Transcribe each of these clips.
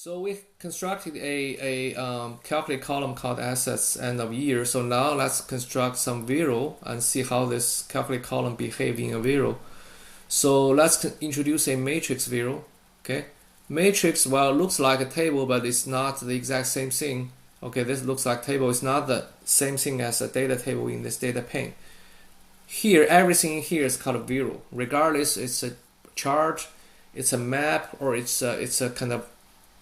So we constructed a calculate column called assets end of year. So now let's construct some zero and see how this calculate column behave in a zero. So let's introduce a matrix zero. Okay, matrix, well, looks like a table, but it's not the exact same thing. Okay, this looks like table. It's not the same thing as a data table in this data pane. Here, everything in here is called zero. Regardless, it's a chart, it's a map, or it's a kind of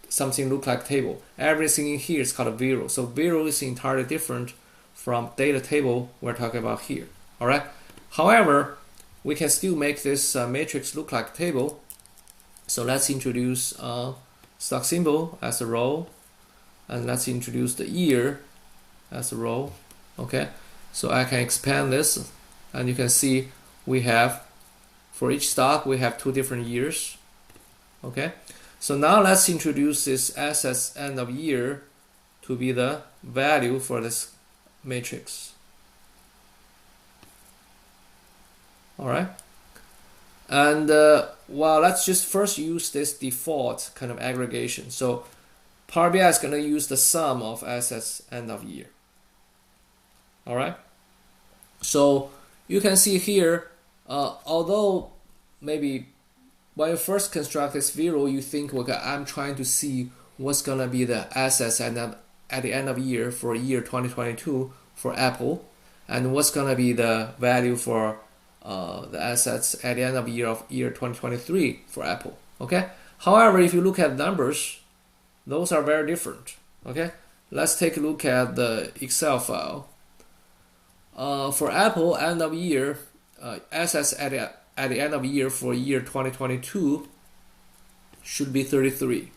something look like table. Everything in here is called zero. So zero is entirely different from data table we're talking about here. All right. However, we can still make this matrix look like table. So let's introduce stock symbol as a row, and let's introduce the year as a row. Okay. So I can expand this, and you can see we have, for each stock, we have two different years. Okay. So now let's introduce this assets end of year to be the value for this matrix. All right. And well, let's just first use this default kind of aggregation. So Power BI is going to use the sum of assets end of year. All right. So you can see here, although maybe when you first construct this zero, you think, okay, I'm trying to see what's gonna be the assets at the end of year for year 2022 for Apple, and what's gonna be the value for the assets at the end of year 2023 for Apple. Okay. However, if you look at numbers, those are very different. Okay. Let's take a look at the Excel file. For Apple end of year, assets at the end of year for year 2022 should be 33.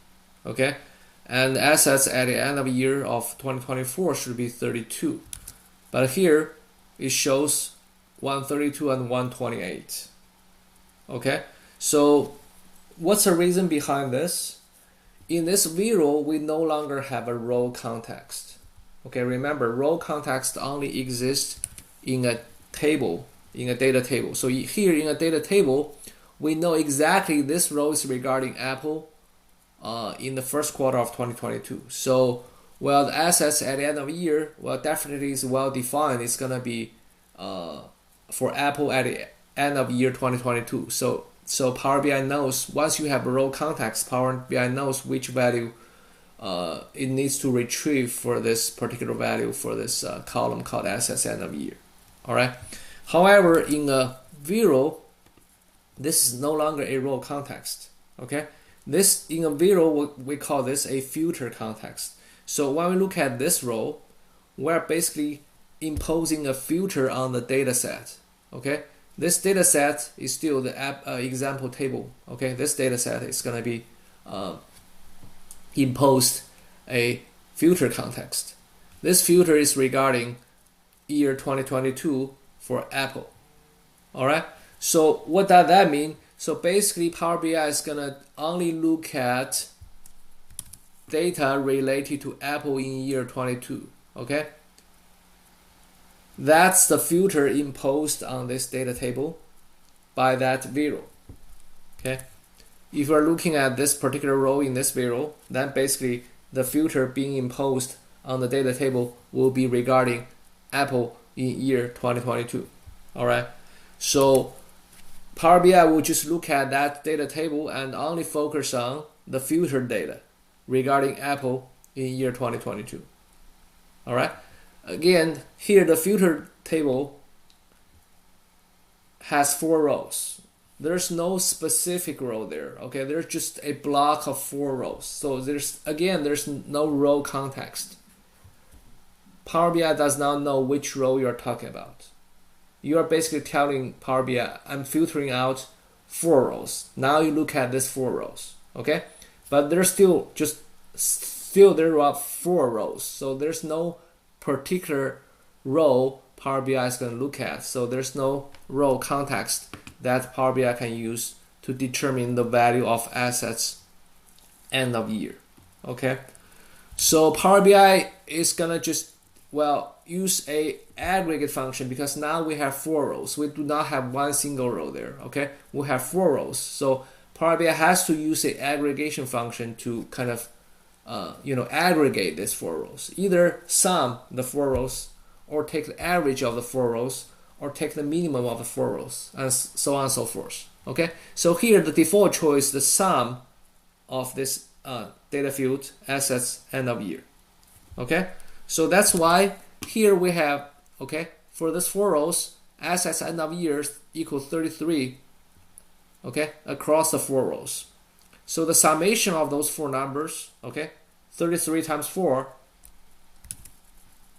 Okay, and assets at the end of year of 2024 should be 32. But here it shows 132 and 128. Okay, so what's the reason behind this? In this zero, we no longer have a row context. Okay, remember, row context only exists in a table, in a data table. So here in a data table, we know exactly this row is regarding Apple in the first quarter of 2022. So, well, the assets at the end of the year, well, definitely is well defined. It's going to be for Apple at the end of year 2022. So Power BI knows, once you have a row context, Power BI knows which value it needs to retrieve for this particular value for this column called assets end of year. All right. However, in a zero, this is no longer a row context. Okay, this in a zero, we call this a filter context. So when we look at this row, we're basically imposing a filter on the data set. Okay, this data set is still the example table. Okay, this data set is going to be imposed a filter context. This filter is regarding year 2022 for Apple. All right. So what does that mean? So basically, Power BI is gonna only look at data related to Apple in year 22. Okay. That's the filter imposed on this data table by that zero. Okay. If you're looking at this particular row in this zero, then basically the filter being imposed on the data table will be regarding Apple in year 2022. All right. So Power BI will just look at that data table and only focus on the filtered data regarding Apple in year 2022. All right. Again, here the filtered table has 4 rows. There's no specific row there. Okay. There's just a block of 4 rows. So there's no row context. Power BI does not know which row you're talking about. You are basically telling Power BI, I'm filtering out 4 rows. Now you look at these 4 rows, okay? But there's still there are 4 rows. So there's no particular row Power BI is going to look at. So there's no row context that Power BI can use to determine the value of assets end of year, okay? So Power BI is going to just use a aggregate function because now we have 4 rows. We do not have one single row there. Okay, we have 4 rows. So Power BI has to use an aggregation function to kind of aggregate these 4 rows. Either sum the 4 rows, or take the average of the 4 rows, or take the minimum of the 4 rows, and so on and so forth. Okay, so here the default choice, the sum of this data field assets end of year. Okay, so that's why here we have, okay, for this 4 rows, assets end of year equals 33, okay, across the 4 rows. So the summation of those 4 numbers, okay, 33 times 4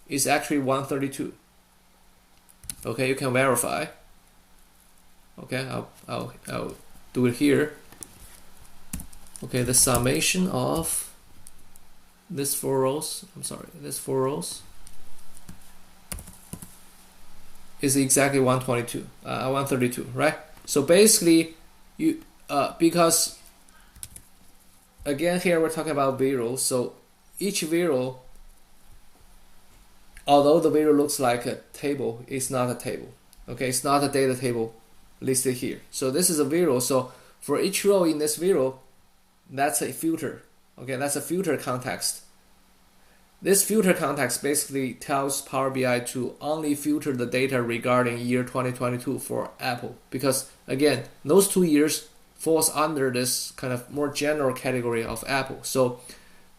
is actually 132. Okay, you can verify. Okay, I'll do it here. Okay, the summation of this 4 rows, this 4 rows is exactly 132, right? So basically, you because again here we're talking about variables, so each variable, although the variable looks like a table, it's not a table. Okay, it's not a data table listed here. So this is a variable. So for each row in this variable, that's a filter. Okay, that's a filter context. This filter context basically tells Power BI to only filter the data regarding year 2022 for Apple, because again, those 2 years falls under this kind of more general category of Apple. So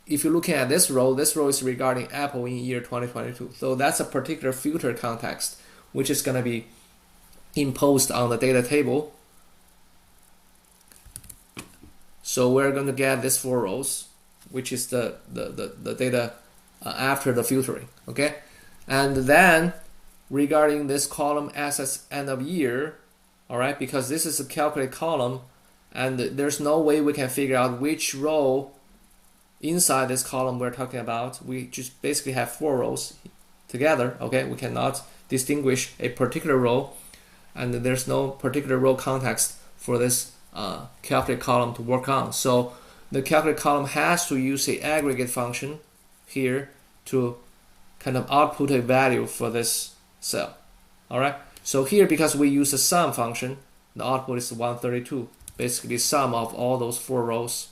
if you're looking at this row is regarding Apple in year 2022. So that's a particular filter context, which is going to be imposed on the data table. So we're going to get this 4 rows, which is the data after the filtering. Okay, and then regarding this column assets end of year, all right, because this is a calculate column, and there's no way we can figure out which row inside this column we're talking about. We just basically have 4 rows together. Okay, we cannot distinguish a particular row, and there's no particular row context for this calculate column to work on. So the calculate column has to use the aggregate function here to kind of output a value for this cell. All right, so here, because we use the sum function, the output is 132, basically sum of all those 4 rows